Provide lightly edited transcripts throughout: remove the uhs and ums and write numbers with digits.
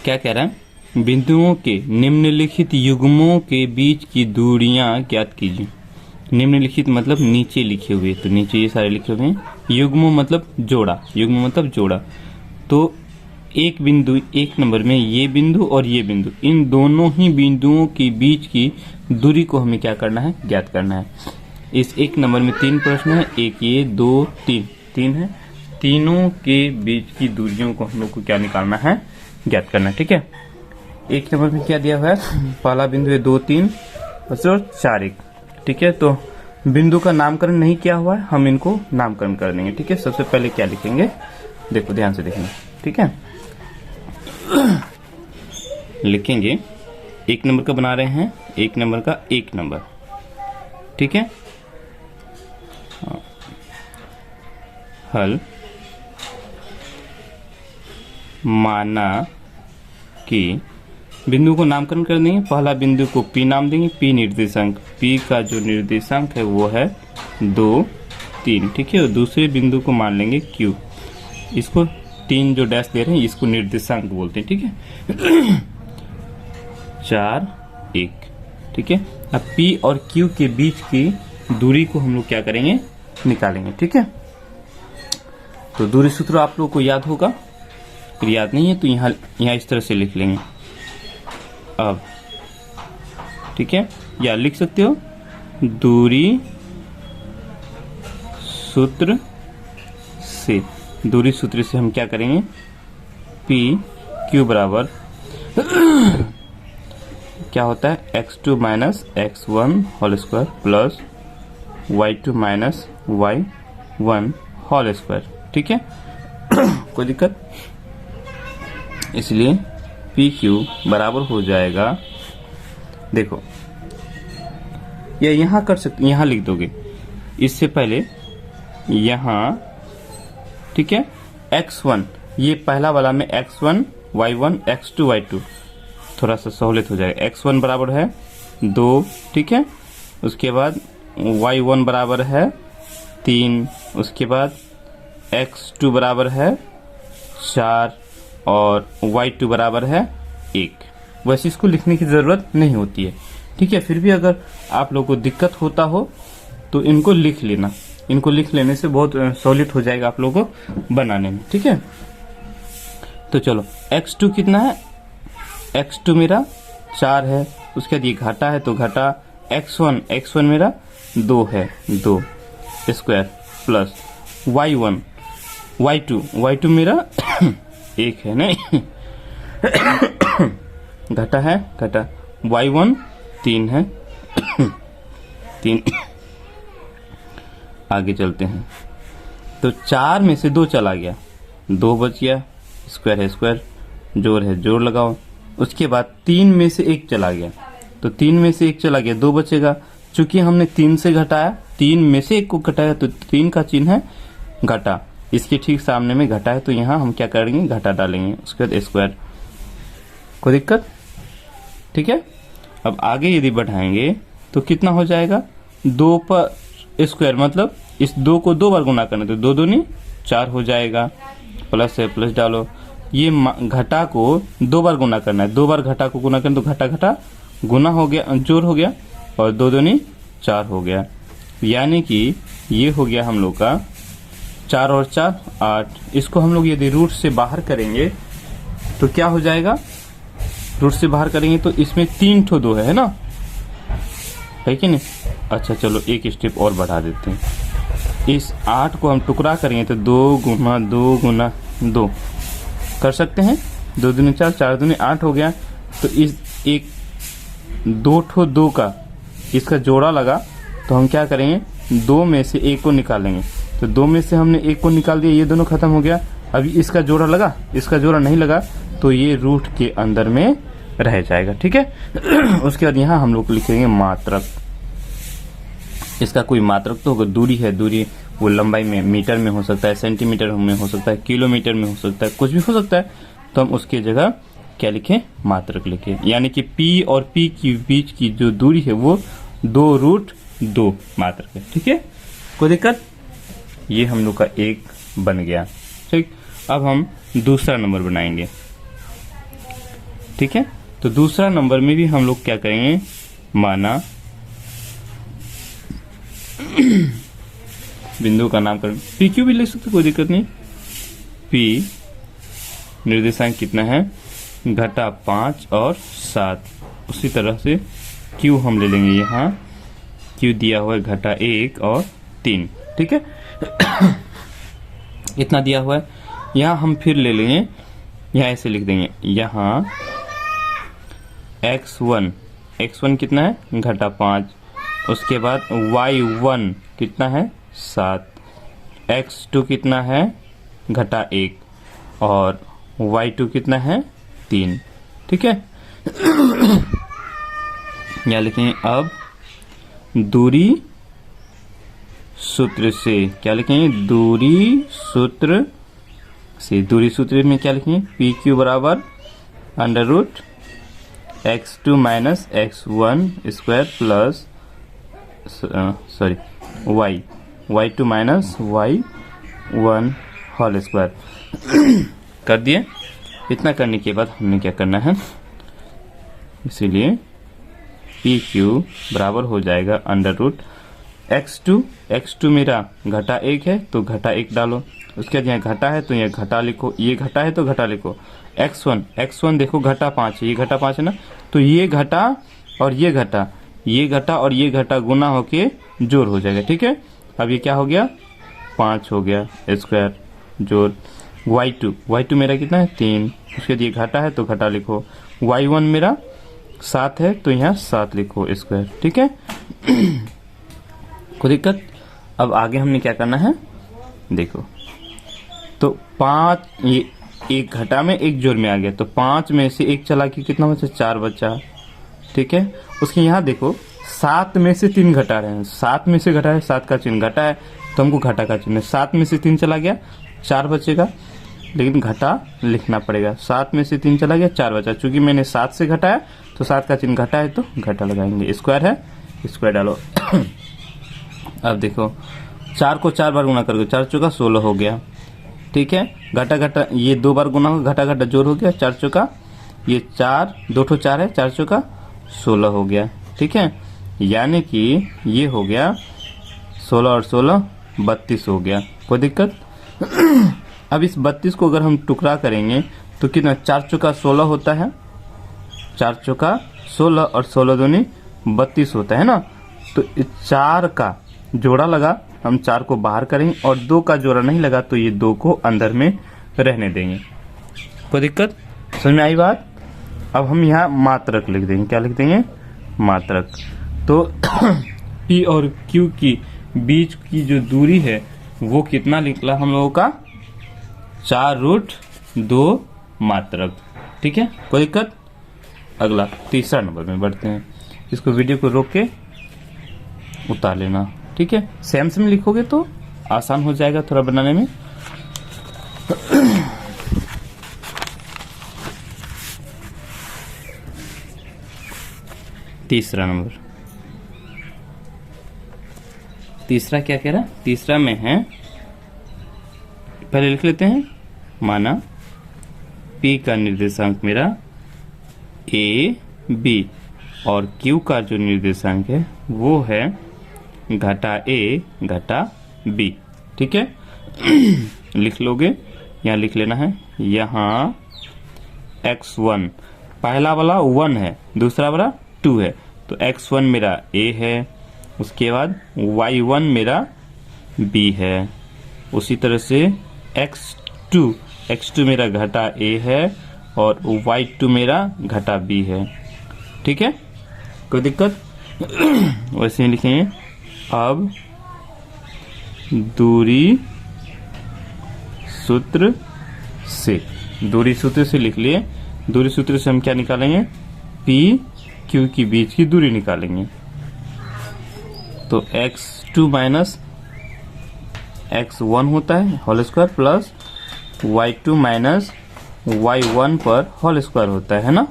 क्या कह रहा है, बिंदुओं के निम्नलिखित युग्मों के बीच की दूरियां ज्ञात कीजिए। निम्नलिखित मतलब नीचे लिखे हुए, तो नीचे ये सारे लिखे हुए हैं। युग्म मतलब जोड़ा, युग्म मतलब जोड़ा। तो एक बिंदु, एक नंबर में ये बिंदु और ये बिंदु, इन दोनों ही बिंदुओं के बीच की दूरी को हमें क्या करना है, ज्ञात करना है। इस एक नंबर में 3 प्रश्न है, एक ये, 2, 3 है। तीनों के बीच की दूरियों को हम लोग को क्या निकालना है, ज्ञात करना है। ठीक है, एक नंबर में क्या दिया हुआ है, पहला बिंदु है 2, 3 और 4, 1। ठीक है, तो बिंदु का नामकरण नहीं किया हुआ है, हम इनको नामकरण कर देंगे। ठीक है, सबसे पहले क्या लिखेंगे, देखो ध्यान से देखेंगे। ठीक है, लिखेंगे एक नंबर का बना रहे हैं, एक नंबर का एक नंबर। ठीक है, हल माना कि बिंदु को नामकरण कर देंगे। पहला बिंदु को P नाम देंगे, P निर्देशांक, P का जो निर्देशांक है वो है 2, 3। ठीक है, और दूसरे बिंदु को मान लेंगे Q। इसको 3 जो डैश दे रहे हैं इसको निर्देशांक बोलते हैं। ठीक है, 4, 1। ठीक है, अब P और Q के बीच की दूरी को हम लोग क्या करेंगे, निकालेंगे। ठीक है, तो दूरी सूत्र आप लोग को याद होगा, फिर याद नहीं है तो यहाँ इस तरह से लिख लेंगे अब। ठीक है, या लिख सकते हो दूरी सूत्र से। दूरी सूत्र से हम क्या करेंगे, पी क्यू बराबर क्या होता है, x2 minus x1 whole square plus y2 minus y1 whole square. ठीक है, कोई दिक्कत, इसलिए पी क्यू बराबर हो जाएगा, देखो या यहाँ कर सकते, यहाँ लिख दोगे इससे पहले यहाँ। ठीक है, x1 ये पहला वाला में x1 y1 x2 y2, थोड़ा सा सहूलियत हो जाएगा। x1 बराबर है 2, ठीक है, उसके बाद y1 बराबर है 3, उसके बाद x2 बराबर है 4 और y2 बराबर है 1। वैसे इसको लिखने की ज़रूरत नहीं होती है। ठीक है, फिर भी अगर आप लोगों को दिक्कत होता हो तो इनको लिख लेना, इनको लिख लेने से बहुत सहूलियत हो जाएगा आप लोगों को बनाने में। ठीक है, तो चलो x2 कितना है, x2 मेरा 4 है, उसके बाद ये घटा है तो घटा, x1 मेरा 2 है, 2 स्क्वायर प्लस y2 मेरा 1 है, नहीं घटा है, घटा y1 3 है 3। आगे चलते हैं, तो 4 में से 2 चला गया, 2 बच गया, स्क्वायर है स्क्वायर, जोड़ है जोड़ लगाओ। उसके बाद 3 में से 1 चला गया, तो 3 में से 1 चला गया, 2 बचेगा। चूंकि हमने 3 से घटाया, 3 में से 1 को घटाया तो 3 का चिन्ह है घटा, इसके ठीक सामने में घटा है तो यहाँ हम क्या करेंगे, घटा डालेंगे, उसके बाद स्क्वायर। कोई दिक्कत, ठीक है। अब आगे यदि बढ़ाएंगे तो कितना हो जाएगा, 2 पर स्क्वायर मतलब इस 2 को 2 बार गुना करना, तो 2 दूनी 4 हो जाएगा, प्लस है प्लस डालो। ये घटा को 2 बार गुना करना है, 2 बार घटा को गुना करना, तो घटा घटा गुना हो गया, जोड़ हो गया, और 2 दूनी 4 हो गया। यानी कि ये हो गया हम लोग का 4 और 4 8। इसको हम लोग यदि रूट से बाहर करेंगे तो क्या हो जाएगा, रूट से बाहर करेंगे तो इसमें 3 ठो 2 है ना, है कि नहीं। अच्छा चलो एक स्टेप और बढ़ा देते हैं, इस 8 को हम टुकड़ा करेंगे तो 2 गुना 2 गुना 2 कर सकते हैं, 2 दूनी 4, 4 दूनी 8 हो गया। तो इस एक 2 ठो 2 का इसका जोड़ा लगा, तो हम क्या करेंगे, 2 में से 1 को निकालेंगे, तो 2 में से हमने 1 को निकाल दिया, ये दोनों खत्म हो गया। अभी इसका जोड़ा लगा, इसका जोड़ा नहीं लगा, तो ये रूट के अंदर में रह जाएगा, ठीक है। उसके बाद यहाँ हम लोग लिखेंगे मात्रक। इसका कोई मात्रक तो होगा, दूरी है, दूरी वो लंबाई में मीटर में हो सकता है, सेंटीमीटर में हो सकता है, किलोमीटर में हो सकता है, कुछ भी हो सकता है। तो हम उसकी जगह क्या लिखें, मात्रक लिखें। यानी कि P और P के बीच की जो दूरी है वो 2√2 मात्रक है, ठीक है। कोई दिक्कत, ये हम लोग का एक बन गया, ठीक। अब हम दूसरा नंबर बनाएंगे। ठीक है। तो दूसरा नंबर में भी हम लोग क्या करेंगे, माना बिंदु का नामकरण पी क्यू भी लिख सकते, कोई दिक्कत नहीं। पी निर्देशांक कितना है, घटा 5 और 7। उसी तरह से क्यू हम ले लेंगे, यहाँ क्यू दिया हुआ है घटा 1 और 3, ठीक है। इतना दिया हुआ है। यहाँ हम फिर ले लेंगे, यहाँ ऐसे लिख देंगे, यहाँ x1 कितना है, घटा 5। उसके बाद y1 कितना है, 7। x2 कितना है, घटा 1 और y2 कितना है, 3, ठीक है। यहाँ लिखेंगे अब दूरी सूत्र से, क्या लिखेंगे, दूरी सूत्र से। दूरी सूत्र में क्या लिखेंगे, पी क्यू बराबर under root x2 minus x1 square plus y2 minus y1 whole square. कर दिए। इतना करने के बाद हमने क्या करना है, इसीलिए पी क्यू बराबर हो जाएगा अंडर रूट x2 मेरा घटा 1 है तो घटा 1 डालो। उसके बाद यहाँ घटा है तो यहाँ घटा लिखो, ये घटा है तो घटा लिखो। x1 देखो घटा 5 है, ये घटा 5 है ना, तो ये घटा और ये घटा, ये घटा और ये घटा गुना होके जोड़ हो जाएगा, ठीक है। अब ये क्या हो गया, 5 हो गया स्क्वायर जोड़। y2 मेरा कितना है, 3। उसके बाद ये घटा है तो घटा लिखो। y1 मेरा 7 है तो यहाँ 7 लिखो स्क्वायर, ठीक है। कोई दिक्कत। अब आगे हमने क्या करना है, देखो तो 5, ये एक घटा में एक जोड़ में आ गया, तो 5 में से 1 चला के कितना बचा, 4 बचा, ठीक है। उसके यहाँ देखो 7 में से 3 घटा रहे हैं, 7 में से घटा है, 7 का चिन्ह घटा है तो हमको घटा का चिन्ह, 7 में से 3 चला गया, 4 बचेगा, लेकिन घटा लिखना पड़ेगा। 7 में से 3 चला गया, 4 बचा। चूंकि मैंने 7 से घटाया तो 7 का चिन्ह घटा है तो घटा लगाएंगे। स्क्वायर है, स्क्वायर डालो। अब देखो 4 को 4 बार गुना करके 4 चौका 16 हो गया, ठीक है। घटा ये 2 बार गुना हो, घटा जोड़ हो गया, 4 चौका ये 4, 2 ठो 4 है, 4 चौका 16 हो गया, ठीक है। यानी कि ये हो गया 16 और 16 32 हो गया। कोई दिक्कत। अब इस 32 को अगर हम टुकड़ा करेंगे तो कितना, 4 चौका 16 होता है, 4 चौका 16 और 16 दूनी 32 होता है ना। तो 4 का जोड़ा लगा, हम 4 को बाहर करेंगे और 2 का जोड़ा नहीं लगा तो ये 2 को अंदर में रहने देंगे। कोई दिक्कत, समझ में आई बात। अब हम यहाँ मात्रक लिख देंगे, क्या लिख देंगे, मात्रक। तो P और Q की बीच की जो दूरी है वो कितना निकला हम लोगों का, 4√2 मात्रक, ठीक है। कोई दिक्कत। अगला तीसरा नंबर में बढ़ते हैं। इसको वीडियो को रोक के उतार लेना, ठीक है। सेम लिखोगे तो आसान हो जाएगा थोड़ा बनाने में। तीसरा नंबर, तीसरा क्या कह रहा, तीसरा में है, पहले लिख लेते हैं। माना P का निर्देशांक मेरा A B और Q का जो निर्देशांक है वो है घटा A घटा B, ठीक है। लिख लोगे, यहाँ लिख लेना है। यहाँ x1 पहला वाला 1 है, दूसरा वाला 2 है, तो x1 मेरा A है, उसके बाद y1 मेरा B है। उसी तरह से x2 मेरा घटा A है और y2 मेरा घटा B है, ठीक है। कोई दिक्कत। वैसे ही लिखेंगे। अब दूरी सूत्र से लिख लिए। दूरी सूत्र से हम क्या निकालेंगे, P Q की बीच की दूरी निकालेंगे। तो x2 माइनस x1 होता है whole square plus y2 minus y1 पर होल स्क्वायर होता है ना।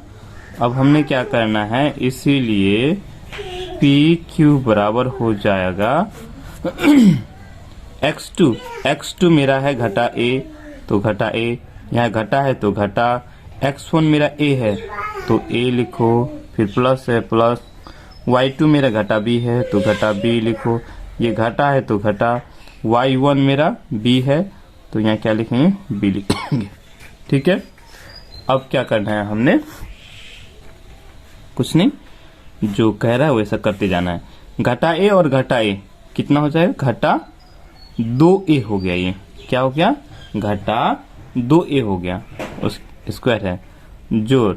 अब हमने क्या करना है, इसीलिए PQ बराबर हो जाएगा x2 मेरा है घटा A तो घटा A, यहाँ घटा है तो घटा, x1 मेरा A है तो ए लिखो, फिर प्लस है प्लस, y2 मेरा घटा b है तो घटा b लिखो, ये घटा है तो घटा, y1 मेरा b है तो यहाँ क्या लिखेंगे, b लिखेंगे। ठीक है, अब क्या करना है हमने, कुछ नहीं, जो कह रहा है वैसा करते जाना है। घटा ए और घटा ए कितना हो जाएगा, घटा 2a हो गया, ये क्या हो गया, घटा 2a हो गया, उस स्क्वायर है, जोड़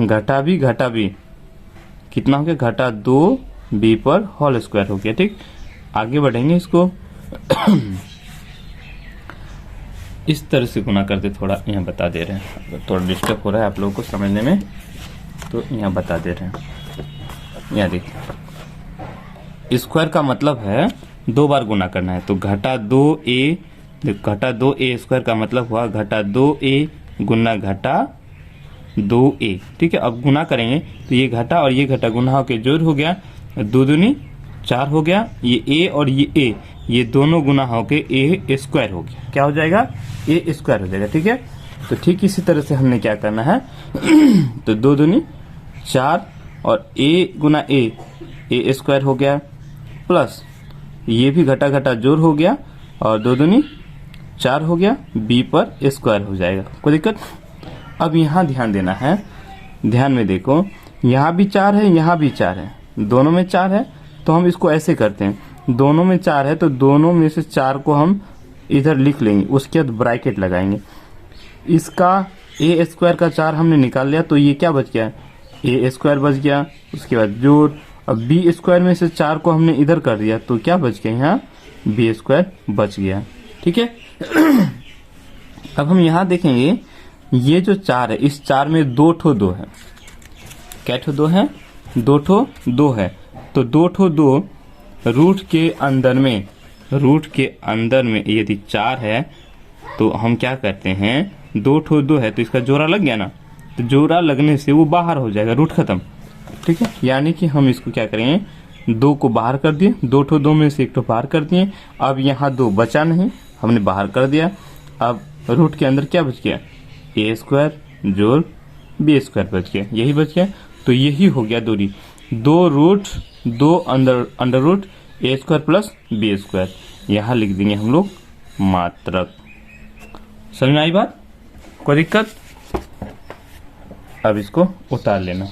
घटा b कितना हो गया, घटा 2b पर होल स्क्वायर हो गया। ठीक, आगे बढ़ेंगे इसको इस तरह से गुना करते, थोड़ा यहाँ बता दे रहे हैं, थोड़ा डिस्टर्ब हो रहा है आप लोगों को समझने में, तो यहाँ बता दे रहे हैं। यहाँ देखिए, स्क्वायर का मतलब है 2 बार गुना करना है, तो घटा 2a, घटा 2a स्क्वायर का मतलब हुआ घटा 2a गुना घटा 2a। ठीक है, अब गुना करेंगे तो ये घटा और ये घटा गुना होकर जोड़ हो गया, 2 दूनी 4 हो गया, ये a और ये a ये दोनों गुना होके a स्क्वायर हो गया, क्या हो जाएगा, a स्क्वायर हो जाएगा। ठीक है, तो ठीक इसी तरह से हमने क्या करना है तो 2 दूनी 4 और a गुना a स्क्वायर हो गया, प्लस ये भी घटा घटा जोड़ हो गया और 2 दूनी 4 हो गया, b पर स्क्वायर हो जाएगा, कोई दिक्कत। अब यहाँ ध्यान देना है, ध्यान में देखो, यहाँ भी 4 है, यहाँ भी 4 है, दोनों में 4 है, तो हम इसको ऐसे करते हैं, दोनों में 4 है तो दोनों में से 4 को हम इधर लिख लेंगे, उसके बाद ब्रैकेट लगाएंगे। इसका a स्क्वायर का 4 हमने निकाल लिया तो ये क्या बच गया, a स्क्वायर बच गया, उसके बाद जोड़, अब b स्क्वायर में से 4 को हमने इधर कर दिया तो क्या बच गया, यहाँ b स्क्वायर बच गया। ठीक है अब हम यहाँ देखेंगे, ये जो 4 है, इस 4 में 2 ठो 2 है, क्या ठो 2 है, 2 ठो 2 है, तो 2 ठो 2 रूट के अंदर में यदि 4 है तो हम क्या करते हैं, 2 ठो 2 है तो इसका जोड़ा लग गया ना, तो जोड़ा लगने से वो बाहर हो जाएगा, रूट खत्म। ठीक है, यानी कि हम इसको क्या करेंगे, 2 को बाहर कर दिए, 2 ठो 2 में से 1 ठो बाहर कर दिए, अब यहाँ 2 बचा नहीं, हमने बाहर कर दिया, अब रूट के अंदर क्या बच गया, a स्क्वायर जोड़ b स्क्वायर बच गया, यही बच गया, तो यही हो गया दूरी, 2 root 2 under root a square plus b square, यहाँ लिख देंगे हम लोग मात्रक। समझ में आई बात, कोई दिक्कत। अब इसको उतार लेना।